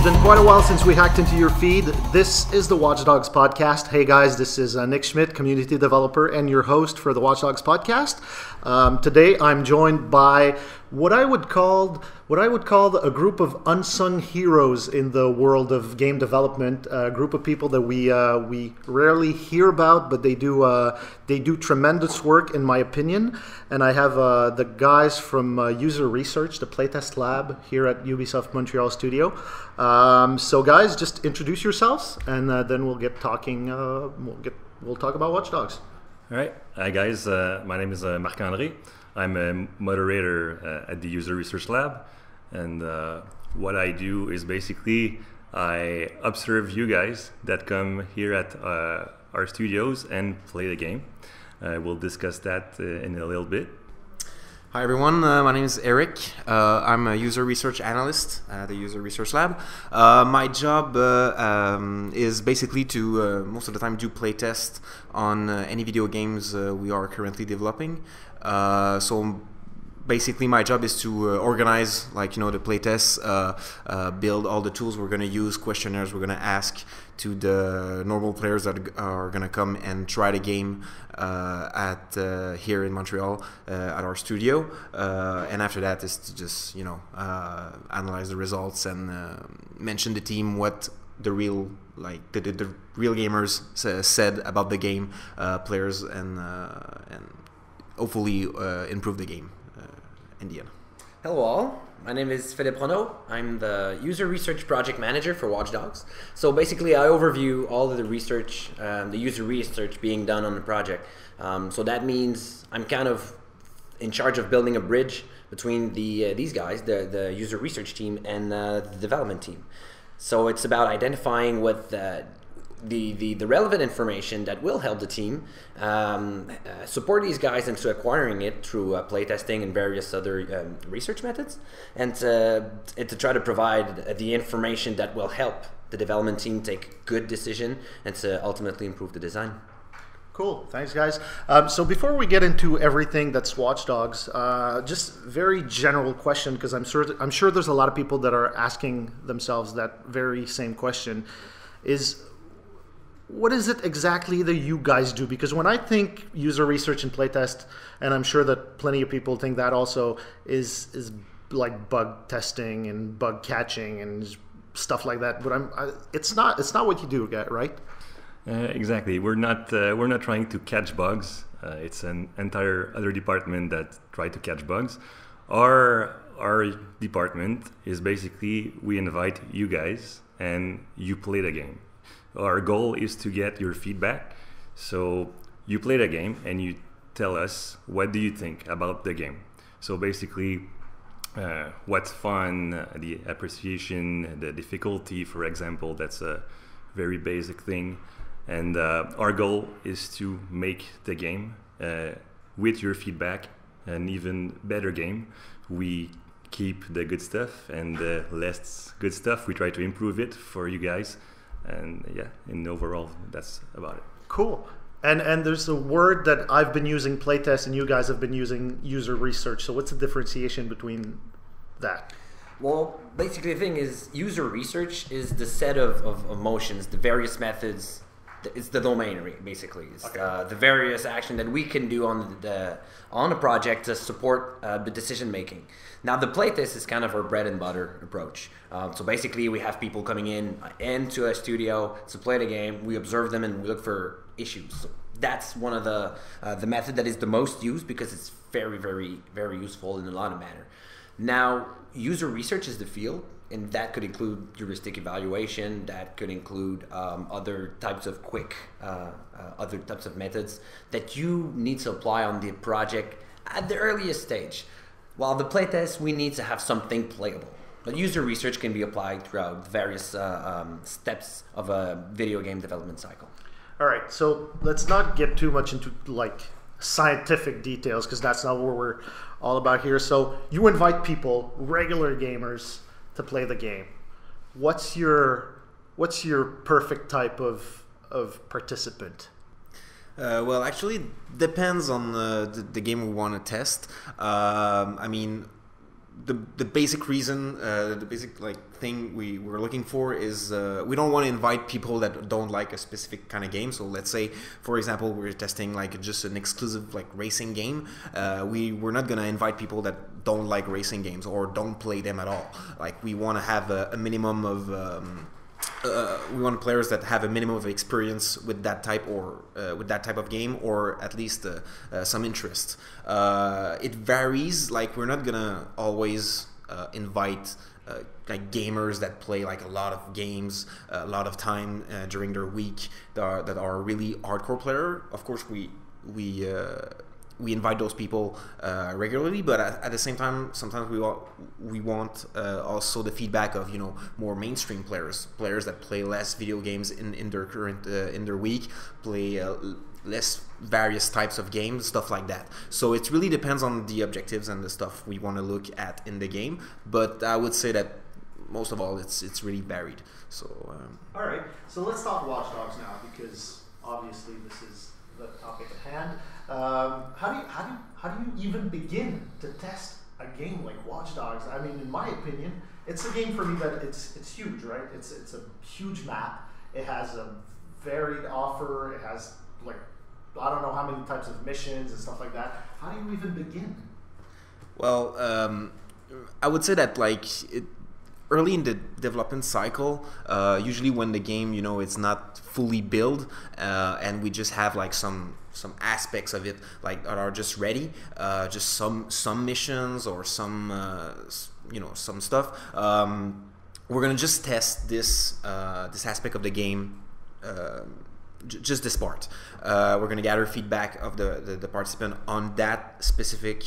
been quite a while since we hacked into your feed. This is the Watch Dogs podcast. Hey guys, this is Nick Schmidt, community developer and your host for the Watch Dogs podcast. Today I'm joined by what I would call a group of unsung heroes in the world of game development. A group of people that we rarely hear about, but they do tremendous work in my opinion. And I have the guys from User Research, the Playtest Lab here at Ubisoft Montreal studio. So guys, just introduce yourselves, and then we'll get talking. We'll talk about Watch Dogs. All right. Hi guys, my name is Marc-André. I'm a moderator at the User Research Lab, and what I do is basically I observe you guys that come here at our studios and play the game. We'll discuss that in a little bit. Hi everyone, my name is Eric. I'm a user research analyst at the User Research Lab. My job is basically to, most of the time, do playtest on any video games we are currently developing. So basically my job is to organize, the playtests, build all the tools we're going to use, questionnaires we're going to ask to the normal players that are going to come and try the game here in Montreal at our studio. And after that is to just analyze the results and mention the team what the real the real gamers said about the game, players, and hopefully improve the game in the end. Hello all, my name is Philippe Renaud. I'm the User Research Project Manager for Watch Dogs. So basically I overview all of the research, the user research being done on the project. So that means I'm kind of in charge of building a bridge between these guys, the user research team, and the development team. So it's about identifying what the relevant information that will help the team support these guys into acquiring it through playtesting and various other research methods, and to try to provide the information that will help the development team take good decision and to ultimately improve the design. Cool, thanks guys. So before we get into everything that's Watch Dogs, just very general question, because I'm sure there's a lot of people that are asking themselves that very same question, is what is it exactly that you guys do? Because when I think user research and playtest, and I'm sure that plenty of people think that also, is like bug testing and bug catching and stuff like that. But it's not what you do, right? Exactly. We're not trying to catch bugs. It's an entire other department that try to catch bugs. Our department is basically we invite you guys and you play the game. Our goal is to get your feedback. So you play the game and you tell us what do you think about the game. So basically what's fun, the appreciation, the difficulty, for example, that's a very basic thing. And our goal is to make the game with your feedback an even better game. We keep the good stuff, and the less good stuff we try to improve it for you guys. And yeah, in overall, that's about it. Cool. And there's a word that I've been using, playtest, and you guys have been using user research. So what's the differentiation between that? Well, basically the thing is, user research is the set of motions, the various methods. It's the domain, basically. It's okay. The various action that we can do on a project to support the decision making. Now, the playtest is kind of our bread and butter approach. So basically, we have people coming into a studio to play the game. We observe them and we look for issues. So that's one of the method that is the most used because it's very, very, very useful in a lot of manner. Now, user research is the field. And that could include heuristic evaluation. That could include other types of other types of methods that you need to apply on the project at the earliest stage. While the playtest, we need to have something playable. But user research can be applied throughout various steps of a video game development cycle. All right, so let's not get too much into scientific details, because that's not what we're all about here. So you invite people, regular gamers, to play the game. What's your perfect type of participant? Well, actually, depends on the game we want to test. I mean, the basic reason, the basic thing we're looking for is we don't want to invite people that don't like a specific kind of game. So let's say, for example, we're testing just an exclusive racing game. We're not gonna invite people that don't like racing games or don't play them at all. We want to have a minimum of we want players that have a minimum of experience with that type of game, or at least some interest. It varies. We're not gonna always invite gamers that play a lot of games, a lot of time during their week, that are really hardcore player. Of course, we invite those people regularly, but at the same time, sometimes we want also the feedback of more mainstream players that play less video games in their current in their week, play less various types of games, stuff like that. So it really depends on the objectives and the stuff we want to look at in the game. But I would say that most of all, it's really varied. So all right, so let's talk Watch Dogs now, because obviously this is the topic at hand. How do you even begin to test a game like Watch Dogs? I mean, in my opinion, it's a game for me that it's huge, right? It's a huge map. It has a varied offer. It has I don't know how many types of missions and stuff like that. How do you even begin? Well, I would say that early in the development cycle, usually when the game it's not fully built, and we just have some aspects of it that are just ready, just some missions or some some stuff. We're gonna just test this aspect of the game. Just this part. We're going to gather feedback of the participant on that specific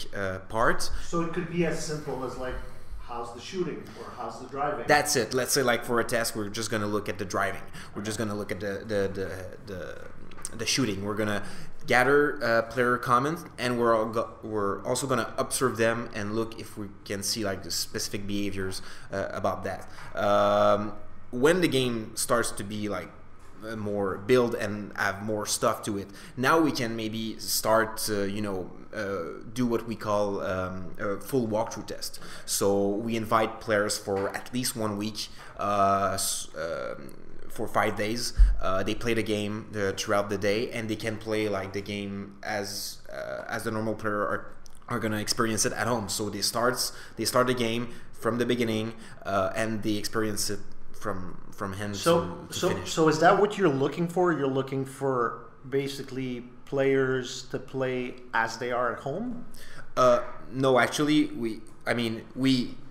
part. So it could be as simple as how's the shooting or how's the driving? That's it. Let's say for a test, we're just going to look at the driving. We're just going to look at the shooting. We're going to gather player comments, and we're also going to observe them and look if we can see the specific behaviors about that. When the game starts to be more build and have more stuff to it, now we can maybe start to do what we call a full walkthrough test. So we invite players for at least 1 week, for 5 days. They play the game throughout the day, and they can play the game as the normal player are gonna experience it at home. So they start the game from the beginning, and they experience it from hand to finish. So is that what you're looking for? You're looking for basically players to play as they are at home? No, actually, we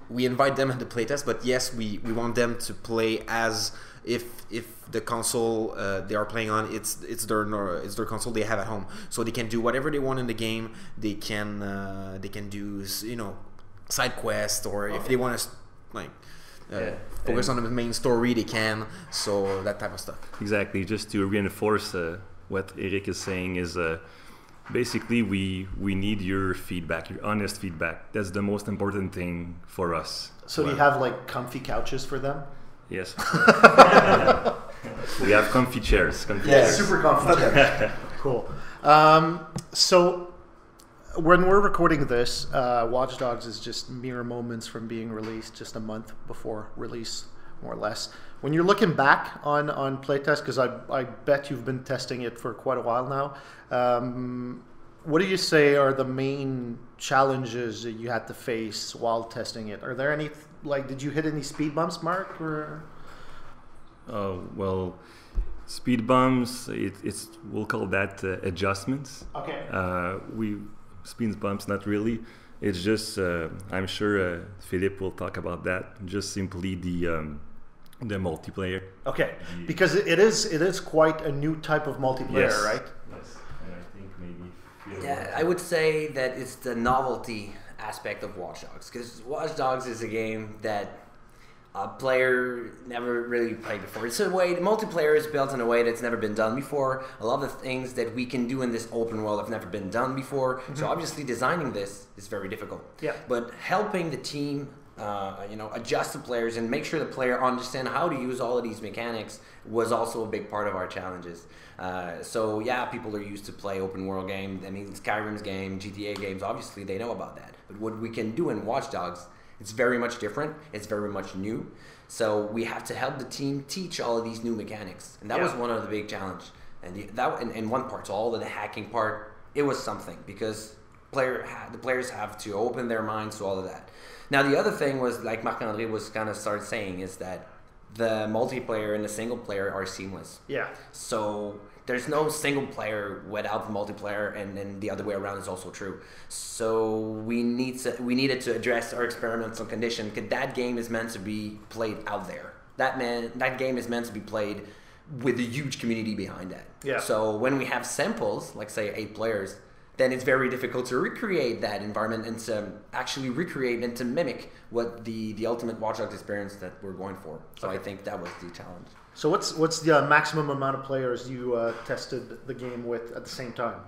invite them at the playtest, but yes, we want them to play as if the console they are playing on it's their console they have at home, so they can do whatever they want in the game. They can do side quests, or if they want to focus on the main story, they can. So that type of stuff. Exactly. Just to reinforce what Eric is saying is basically we need your feedback, your honest feedback. That's the most important thing for us. So do you have comfy couches for them? Yes. We have comfy chairs. Super comfy chairs. Cool. So when we're recording this, Watch Dogs is just mere moments from being released, just a month before release, more or less. When you're looking back on playtest, because I bet you've been testing it for quite a while now, what do you say are the main challenges that you had to face while testing it? Are there any, did you hit any speed bumps, Mark? Or? Well, speed bumps, we'll call that adjustments. Okay. Speed bumps, not really. It's just, I'm sure Philippe will talk about that. Just simply the multiplayer. Okay, because it is quite a new type of multiplayer, yes. Right? Yes, and I think maybe. Yeah, I would say that it's the novelty aspect of Watch Dogs, because Watch Dogs is a game that a player never really played before. It's a way, multiplayer is built in a way that's never been done before. A lot of the things that we can do in this open world have never been done before. Mm-hmm. So obviously designing this is very difficult. Yeah. But helping the team, adjust the players and make sure the player understand how to use all of these mechanics was also a big part of our challenges. So yeah, people are used to play open world games. I mean, Skyrim's game, GTA games, obviously they know about that. But what we can do in Watch Dogs It's very much different. It's very much new. So we have to help the team teach all of these new mechanics, and that was one of the big challenge. And in one part, so all of the hacking part, it was something because the players have to open their minds to all of that. Now the other thing was, like Marc-André was kind of started saying, is that the multiplayer and the single player are seamless. Yeah. So there's no single player without the multiplayer, and then the other way around is also true. So we needed to address our experimental condition, because that game is meant to be played out there. That game is meant to be played with a huge community behind that. Yeah. So when we have samples, like say 8 players, then it's very difficult to recreate that environment and to actually recreate and to mimic what the ultimate Watch Dogs experience that we're going for. So I think that was the challenge. So what's the maximum amount of players you tested the game with at the same time?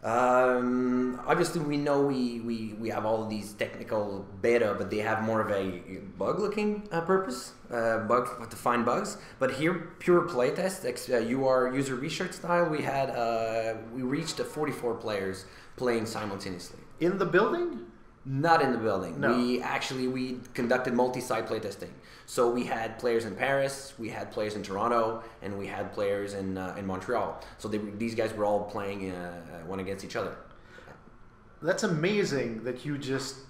Obviously, we know we have all of these technical beta, but they have more of a bug-looking purpose, to find bugs. But here, pure playtest, user research style, we reached 44 players playing simultaneously. In the building? Not in the building. No. We conducted multi-site playtesting. So we had players in Paris, we had players in Toronto, and we had players in Montreal. So these guys were all playing one against each other. That's amazing that you just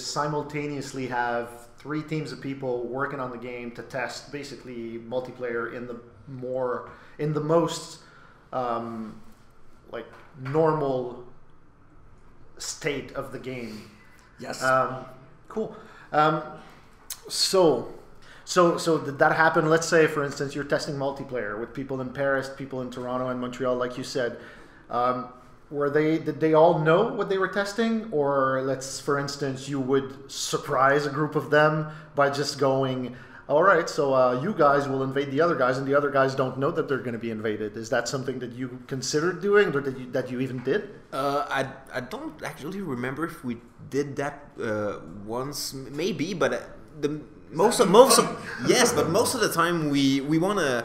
simultaneously have 3 teams of people working on the game to test basically multiplayer in the most like normal state of the game. Yes. Cool. So did that happen? Let's say, for instance, you're testing multiplayer with people in Paris, people in Toronto and Montreal, like you said. Did they all know what they were testing? Or for instance, you would surprise a group of them by just going, all right, so you guys will invade the other guys, and the other guys don't know that they're going to be invaded. Is that something that you considered doing, or that you even did? I don't actually remember if we did that once, maybe, but most of the time we want to,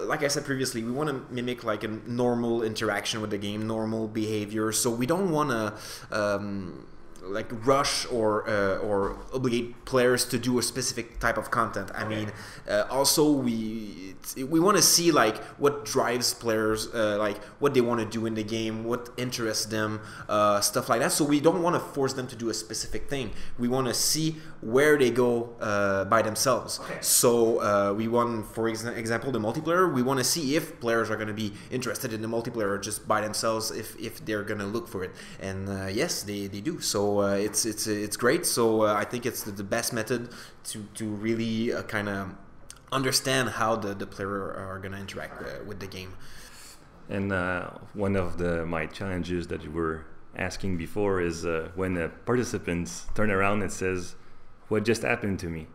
like I said previously, we want to mimic like a normal interaction with the game, normal behavior. So we don't want to like rush or obligate players to do a specific type of content. I mean, also we want to see like what drives players, like what they want to do in the game, what interests them, stuff like that. So we don't want to force them to do a specific thing. We want to see where they go by themselves. Okay. So we want, for example, the multiplayer. We want to see if players are going to be interested in the multiplayer just by themselves, if they're going to look for it. And yes, they do. So it's great. So I think it's the best method to really kind of understand how the player are going to interact with the game. And one of my challenges that you were asking before is when the participants turn around and says, "What just happened to me?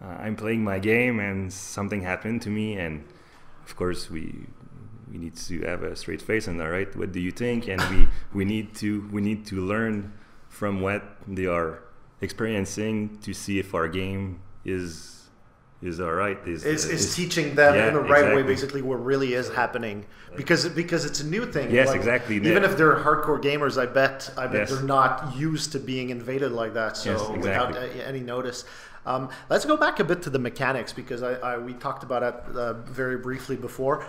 I'm playing my game and something happened to me." And of course we need to have a straight face and, all right, what do you think? And we need to learn from what they are experiencing to see if our game is all right. Is teaching them in the right way, basically, what really is happening, because it's a new thing. Yes, like, exactly. Even if they're hardcore gamers, I bet Yes. they're not used to being invaded like that. So Yes, exactly. without any notice. Let's go back a bit to the mechanics, because we talked about it very briefly before.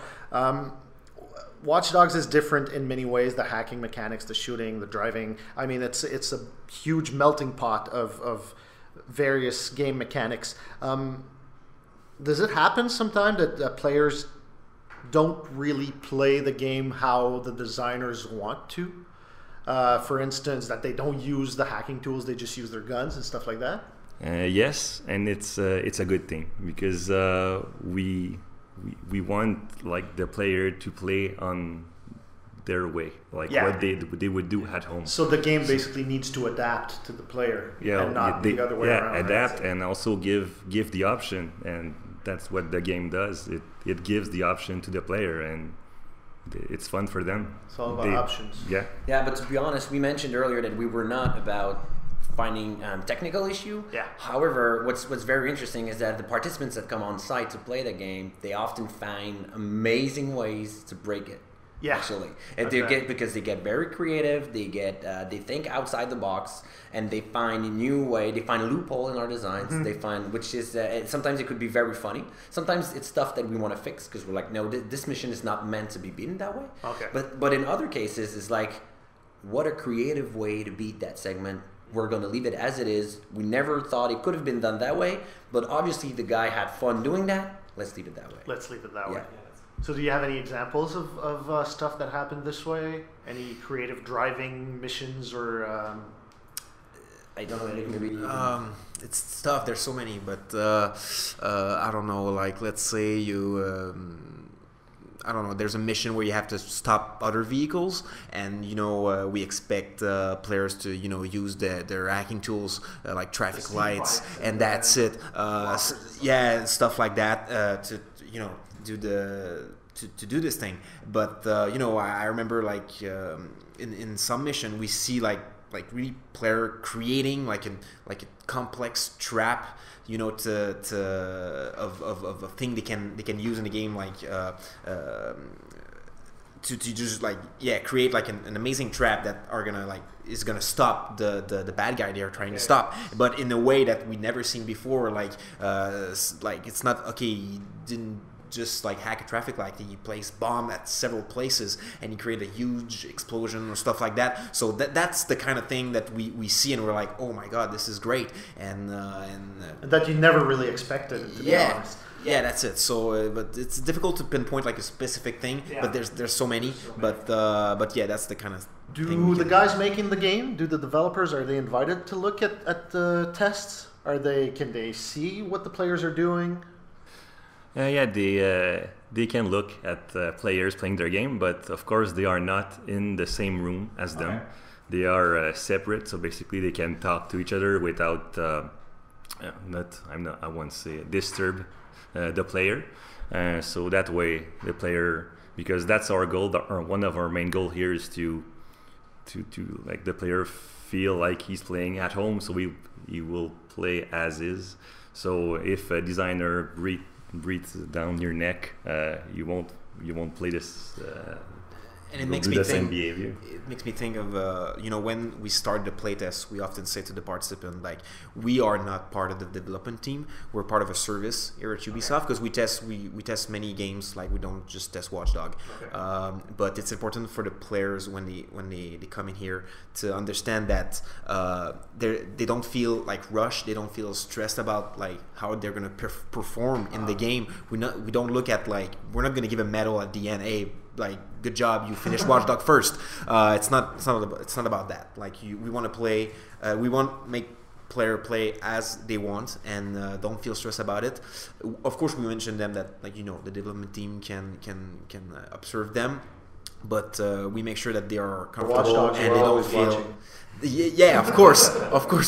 Watch Dogs is different in many ways. The hacking mechanics, the shooting, the driving. I mean, it's a huge melting pot of various game mechanics. Does it happen sometimes that players don't really play the game how the designers want to? For instance, that they don't use the hacking tools, they just use their guns and stuff like that? Yes, and it's a good thing, because we want like the player to play on their way, like what they would do at home. So the game basically needs to adapt to the player, and not the other way around. Adapt, and also give the option, and that's what the game does. It gives the option to the player, and it's fun for them. It's all about options. Yeah. Yeah, but to be honest, we mentioned earlier that we were not about finding technical issue. Yeah. However, what's very interesting is that the participants that come on site to play the game, they often find amazing ways to break it. Yeah. Actually, and they get because they get very creative. They think outside the box, and they find a new way. They find a loophole in our designs. They find which is sometimes it could be very funny. Sometimes it's stuff that we want to fix because we're like, no, this mission is not meant to be beaten that way. Okay. But in other cases, it's like, what a creative way to beat that segment. We're going to leave it as it is. We never thought it could have been done that way, but obviously the guy had fun doing that. Let's leave it that way. Let's leave it that way. Yeah. So do you have any examples of stuff that happened this way? Any creative driving missions or... I don't know. Maybe It's tough. There's so many, but I don't know. Like, let's say you, I don't know. There's a mission where you have to stop other vehicles, and we expect players to use their hacking tools like traffic lights, and that's it. Stuff like that to do to do this thing. But I remember like in some mission we see like really player creating like a complex trap of a thing they can use in the game, like to just create like an amazing trap that is gonna stop the bad guy they're trying to stop, but in a way that we never seen before. Like it's not okay. You didn't just like hack a traffic light, and you place bomb at several places and you create a huge explosion or stuff like that. So that's the kind of thing that we see, and we're like, oh my god, this is great, and that you never really expected, to be honest. Yeah, that's it. So, but it's difficult to pinpoint like a specific thing. Yeah. But there's so many. But yeah, that's the kind of. Do the guys making the game? Do the developers, are they invited to look at the tests? Can they see what the players are doing? They can look at players playing their game, but of course they are not in the same room as them. They are separate, so basically they can talk to each other without I won't say disturb the player. So that way the player, because that's our goal, or one of our main goal here is to like the player feel like he's playing at home, so he will play as is. So if a designer breathes down your neck, you won't play this. And it makes me think of when we start the playtest, we often say to the participant, like, we are not part of the development team. We're part of a service here at Ubisoft, because we test many games. Like, we don't just test Watch Dog. But it's important for the players when they come in here to understand that they don't feel like rushed. They don't feel stressed about like how they're gonna perform in the game. We don't look at like, we're not gonna give a medal at the end. Hey, like, good job, you finished Watch Dog first. It's not about that. Like, we want to play. We want make player play as they want, and don't feel stressed about it. Of course, we mentioned them that the development team can observe them, but we make sure that they are comfortable and they don't feel. Watching. Yeah, of course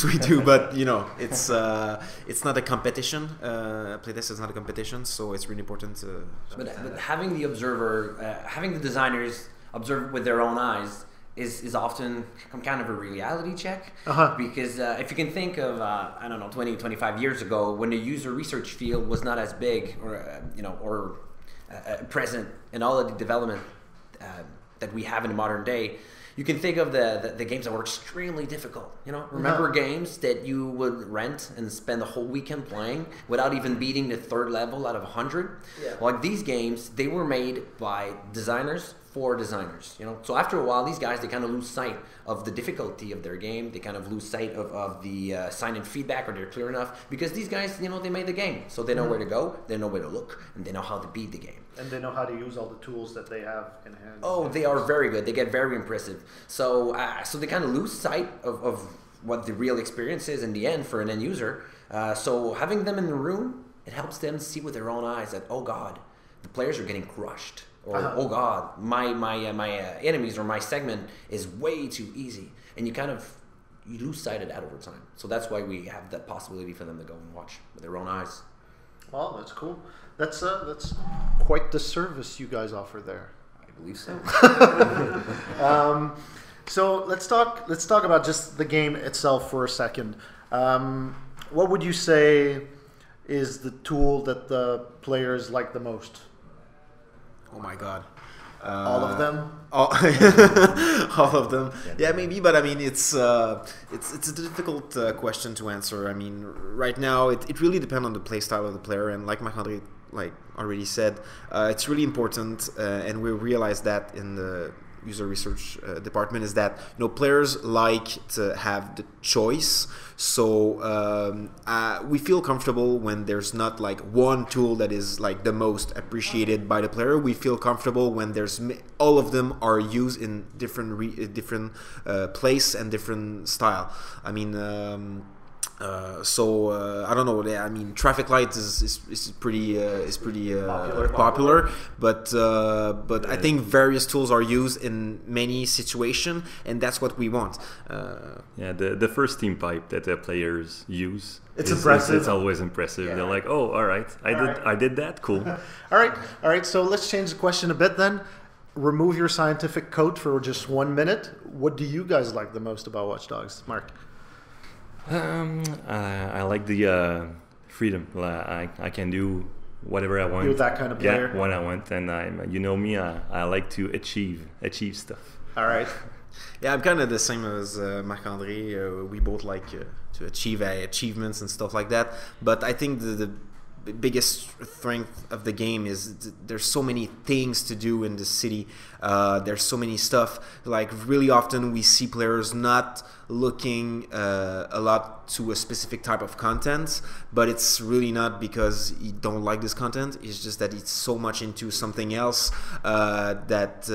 we do. But it's not a competition. Playtest is not a competition, so it's really important to. But having the observer, having the designers observe with their own eyes is often kind of a reality check. Because if you can think of 20-25 years ago, when the user research field was not as big or present in all of the development that we have in the modern day. You can think of the games that were extremely difficult. Remember games that you would rent and spend the whole weekend playing without even beating the third level out of 100? Yeah. Like, these games, they were made by designers for designers. So after a while, these guys, they kind of lose sight of the difficulty of their game. They kind of lose sight of the sign-in feedback, or they're clear enough, because these guys, they made the game, so they know where to go, they know where to look, and they know how to beat the game. And they know how to use all the tools that they have in hand. Oh, they are very good. They get very impressive. So they kind of lose sight of what the real experience is in the end for an end user. So having them in the room, it helps them see with their own eyes that, oh God, the players are getting crushed. Or, oh God, my enemies or my segment is way too easy. And you lose sight of that over time. So that's why we have that possibility for them to go and watch with their own eyes. Well, that's cool. That's quite the service you guys offer there. I believe so. So let's talk about just the game itself for a second. What would you say is the tool that the players like the most? Oh my God. All of them? All, all of them. Yeah, maybe, but I mean, it's a difficult question to answer. I mean, right now, it really depends on the play style of the player, and like Marc-André already said, it's really important, and we realize that in the user research department, is that players like to have the choice. So we feel comfortable when there's not like one tool that is like the most appreciated by the player. We feel comfortable when there's all of them are used in different place and different style. I mean. I don't know. I mean, traffic lights is pretty popular, but I think various tools are used in many situations, and that's what we want. The first team pipe that the players use. It's impressive. It's always impressive. Yeah. They're like, oh, all right, I did that. Cool. All right. So let's change the question a bit then. Remove your scientific coat for just 1 minute. What do you guys like the most about Watch Dogs, Mark? I like the freedom. I can do whatever I want. You're that kind of player. Yeah, when I want, and me. I like to achieve stuff. All right. Yeah, I'm kind of the same as Marc-André. We both like to achieve achievements and stuff like that. But I think the biggest strength of the game is there's so many things to do in the city. There's so many stuff. Like really often we see players not looking a lot to a specific type of content, but it's really not because he don't like this content. It's just that it's so much into something else that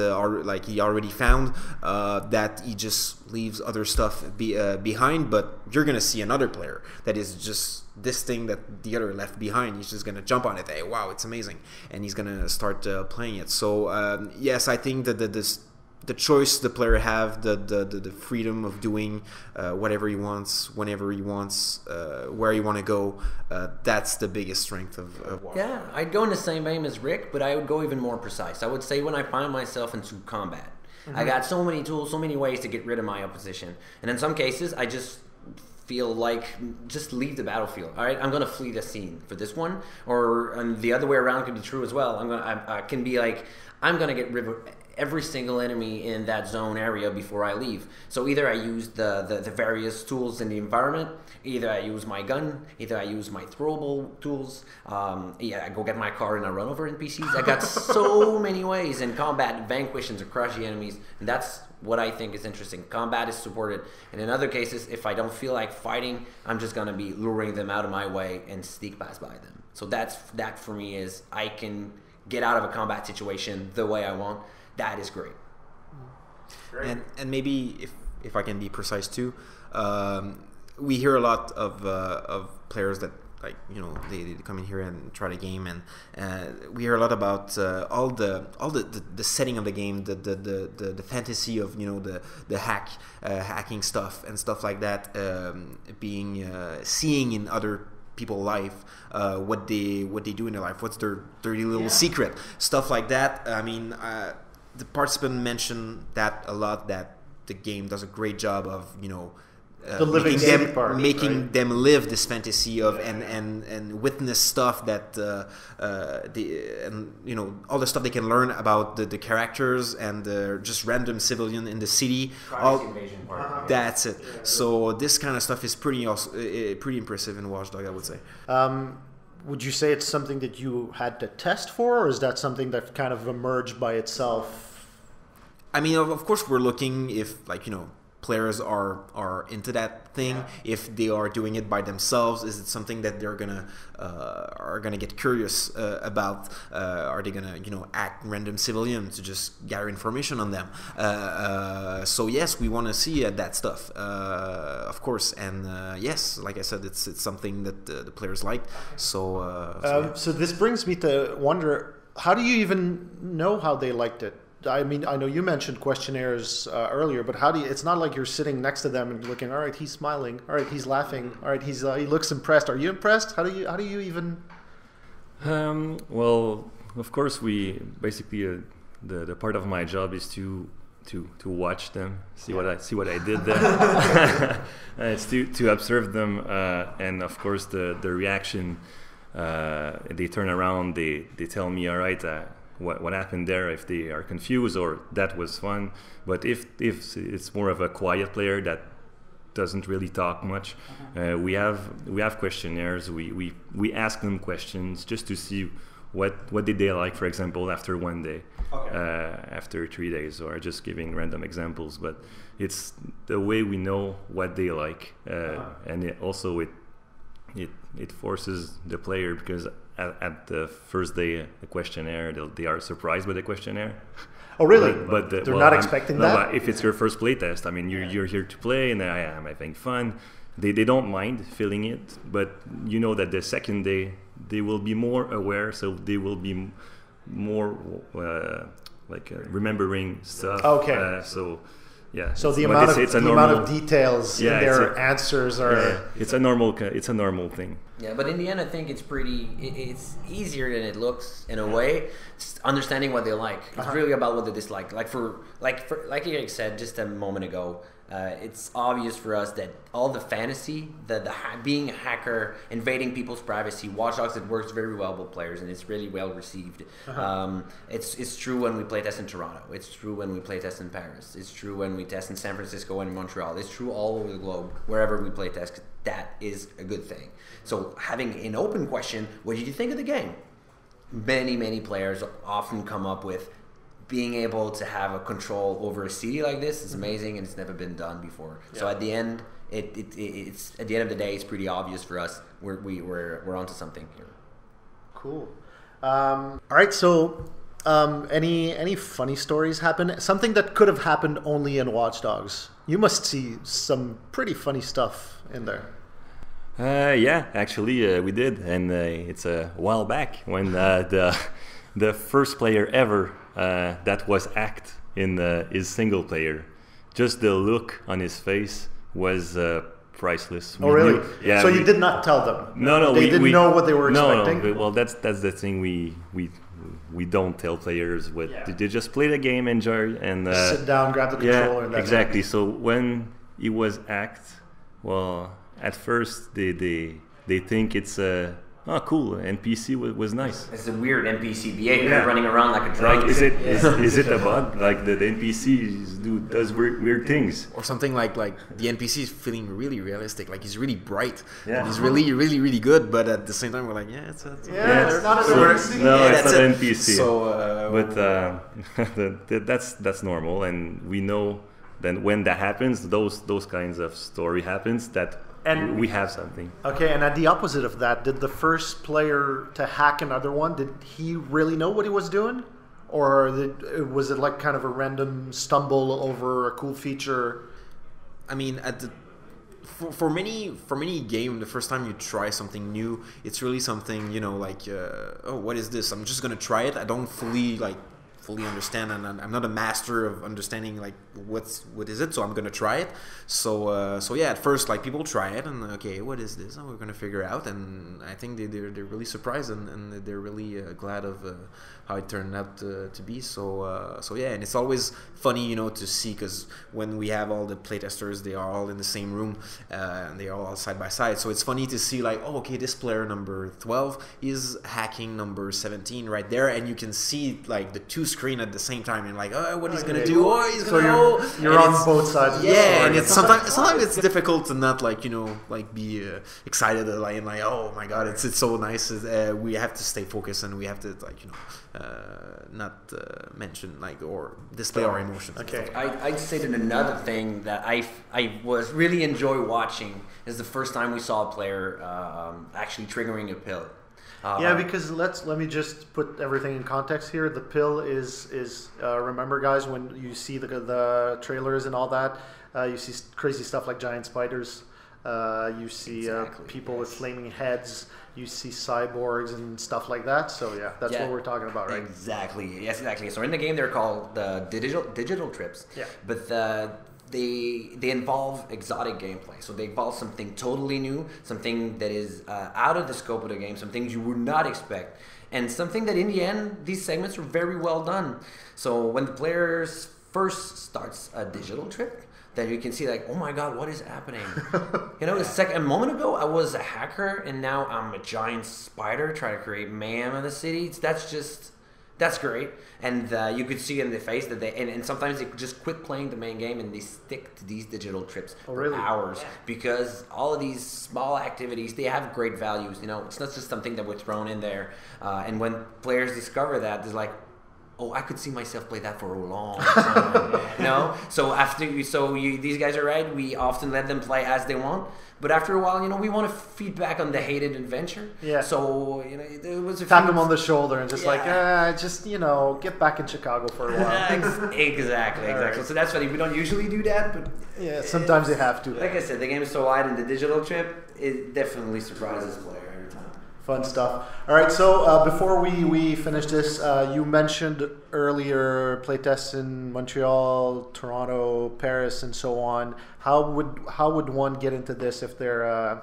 like he already found that he just leaves other stuff behind. But you're gonna see another player that is just this thing that the other left behind. He's just gonna jump on it. Hey, wow, it's amazing, and he's gonna start playing it. So yes, I think that the choice the player have, the freedom of doing whatever he wants, whenever he wants, where he want to go, that's the biggest strength of Warcraft. Yeah, I'd go in the same vein as Rick, but I would go even more precise. I would say when I find myself into combat, I got so many tools, so many ways to get rid of my opposition, and in some cases, I just feel like just leave the battlefield. All right, I'm gonna flee the scene for this one, or and the other way around could be true as well. I can be like, I'm gonna get rid of every single enemy in that zone area before I leave. So either I use the various tools in the environment, either I use my gun, either I use my throwable tools, I go get my car and I run over NPCs. I got so many ways in combat, vanquish and to crush the enemies, and that's what I think is interesting. Combat is supported, and in other cases, if I don't feel like fighting, I'm just gonna be luring them out of my way and sneak past by them. So that for me is, I can get out of a combat situation the way I want. That is great. And maybe if I can be precise too, we hear a lot of players that they come in here and try the game, and we hear a lot about all the setting of the game, the fantasy of the hacking stuff and stuff like that, being seeing in other people's life what they do in their life, what's their dirty little secret, stuff like that. I mean, the participant mentioned that a lot, that the game does a great job of the living making them live this fantasy of and witness stuff that all the stuff they can learn about the characters and just random civilian in the city. Invasion part. That's it. Yeah. So this kind of stuff is pretty impressive in Watch Dogs, I would say. Would you say it's something that you had to test for, or is that something that kind of emerged by itself? I mean, of course, we're looking if players are into that thing. If they are doing it by themselves, is it something that they're gonna get curious about? Are they gonna act random civilians to just gather information on them? So yes, we want to see that stuff, of course, and yes, like I said, it's something that the players like. So this brings me to wonder, how do you even know how they liked it? I mean, I know you mentioned questionnaires earlier, but how do you? It's not like you're sitting next to them and looking. All right, he's smiling. All right, he's laughing. All right, he looks impressed. Are you impressed? How do you even? Well, of course, we basically the part of my job is to watch them, see what I did there. It's to observe them, and of course the reaction. They turn around. They tell me, all right. what happened there, if they are confused or that was fun. But if it's more of a quiet player that doesn't really talk much, we have questionnaires. We ask them questions just to see what did they like, for example, after 1 day, after 3 days, or just giving random examples. But it's the way we know what they like, and it forces the player, because at the first day the questionnaire, they are surprised by the questionnaire. Oh, really? But they're not expecting that? But if it's your first playtest, I mean, you're here to play, and I am having fun. They don't mind filling it, but you know that the second day they will be more aware, so they will be more remembering stuff. Okay. So yeah. So the amount of details in their answers are. Yeah, it's a normal thing. Yeah, but in the end, I think it's easier than it looks in a way. Just understanding what they like. It's really about what they dislike. Like Eric said just a moment ago, it's obvious for us that all the fantasy, being a hacker, invading people's privacy, Watch Dogs, it works very well with players, and it's really well received. It's true when we play test in Toronto. It's true when we play test in Paris. It's true when we test in San Francisco and in Montreal. It's true all over the globe, wherever we play test. That is a good thing. So having an open question, what did you think of the game? Many players often come up with, being able to have a control over a CD like this is amazing, and it's never been done before. Yeah. So at the end, it's at the end of the day, it's pretty obvious for us we're onto something here. Cool. All right. So, any funny stories happen? Something that could have happened only in Watch Dogs. You must see some pretty funny stuff in there. Yeah, actually, we did, and it's a while back when the first player ever that was hacked in his single player. Just the look on his face was priceless. Oh, really? Yeah. So you did not tell them? No. They didn't know what they were expecting? No. Well, that's the thing. We don't tell players what. Yeah. They just play the game, enjoy, and sit down, grab the controller. Yeah, exactly. So when he was hacked, well, at first they think it's cool, NPC was nice. It's a weird NPC behavior, running around like a drug. Like, is it a bug? Like the NPC does weird things, or something like the NPC is feeling really realistic. Like he's really bright. Yeah. He's really good. But at the same time, we're like, it's not an NPC. No, it's not an NPC. So, but that's normal, and we know that when that happens, those kinds of story happens that. And we have something. Okay, and at the opposite of that, did the first player to hack another one, did he really know what he was doing? Or was it like kind of a random stumble over a cool feature? I mean, for many game, the first time you try something new, it's really something, what is this? I'm just going to try it. I don't fully understand, and I'm not a master of understanding what is it, so I'm gonna try it. So yeah, at first people try it and okay, what is this? Oh, we're gonna figure out, and I think they're really surprised and they're really glad of how it turned out to be. So yeah, and it's always funny to see, because when we have all the playtesters, they are all in the same room and they are all side by side. So it's funny to see okay, this player number 12 is hacking number 17 right there, and you can see the two screen at the same time, and what he's gonna do? Oh, he's gonna you're on both sides. Yeah, and it's sometimes it's difficult to not be excited and oh my god, it's so nice. We have to stay focused, and we have to not mention or display our emotions. Okay, I'd say that another thing that I was really enjoy watching is the first time we saw a player actually triggering a pill. Because let me just put everything in context here. The pill is remember, guys, when you see the trailers and all that, you see crazy stuff like giant spiders. You see people with flaming heads. You see cyborgs and stuff like that. So yeah, that's what we're talking about, right? Exactly. Yes, exactly. So in the game, they're called the digital trips. Yeah. But they involve exotic gameplay. So they involve something totally new, something that is out of the scope of the game, some things you would not expect, and something that in the end, these segments are very well done. So when the players first starts a digital trip, then you can see oh my god, what is happening? A moment ago I was a hacker, and now I'm a giant spider trying to create mayhem in the city. That's just That's great, and you could see in their face that and sometimes they just quit playing the main game and they stick to these digital trips for hours because all of these small activities, they have great values. You know, it's not just something that we're thrown in there, and when players discover that, they're like, oh, I could see myself play that for a long time. So these guys are right. We often let them play as they want, but after a while, you know, we want to feed back on the hated adventure. Yeah. So you know, there was a tap them on the shoulder and just just you know, get back in Chicago for a while. Exactly. Right. So that's funny. We don't usually do that, but yeah, sometimes you have to. Like I said, the game is so wide, and the digital trip, it definitely surprises the player. Fun stuff. All right, so before we finish this, you mentioned earlier playtests in Montreal, Toronto, Paris, and so on. How would one get into this if they're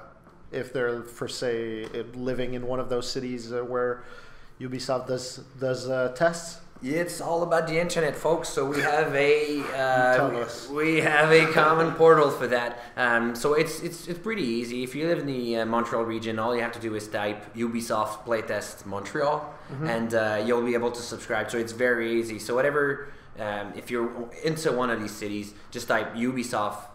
for say living in one of those cities where Ubisoft does tests? It's all about the internet, folks. So we have a common portal for that. So it's pretty easy. If you live in the Montreal region, all you have to do is type Ubisoft Playtest Montreal, and you'll be able to subscribe. So it's very easy. So whatever, if you're into one of these cities, just type Ubisoft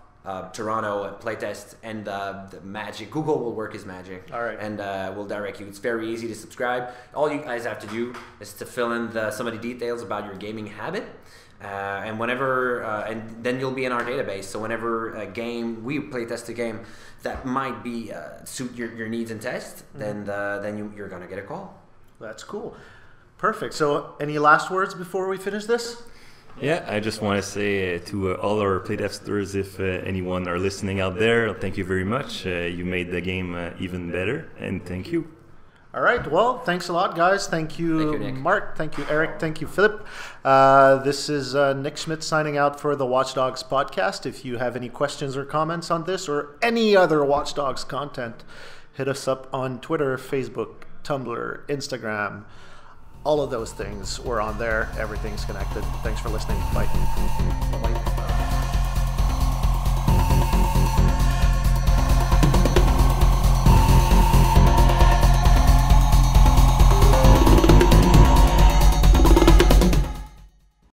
Toronto playtest, and the magic. Google will work his magic. All right. And will direct you. It's very easy to subscribe. All you guys have to do is to fill in some of the details about your gaming habit. And whenever, and then you'll be in our database. So whenever we playtest a game that might be suit your needs and test, then you're gonna get a call. That's cool. Perfect. So any last words before we finish this? Yeah, I just want to say to all our playtesters, if anyone are listening out there, thank you very much. You made the game even better, and thank you. All right, well, thanks a lot, guys. Thank you, Nick. Mark. Thank you, Eric. Thank you, Philip. This is Nick Schmidt signing out for the Watch Dogs podcast. If you have any questions or comments on this or any other Watch Dogs content, hit us up on Twitter, Facebook, Tumblr, Instagram. All of those things, we're on there. Everything's connected. Thanks for listening. Bye. Bye-bye.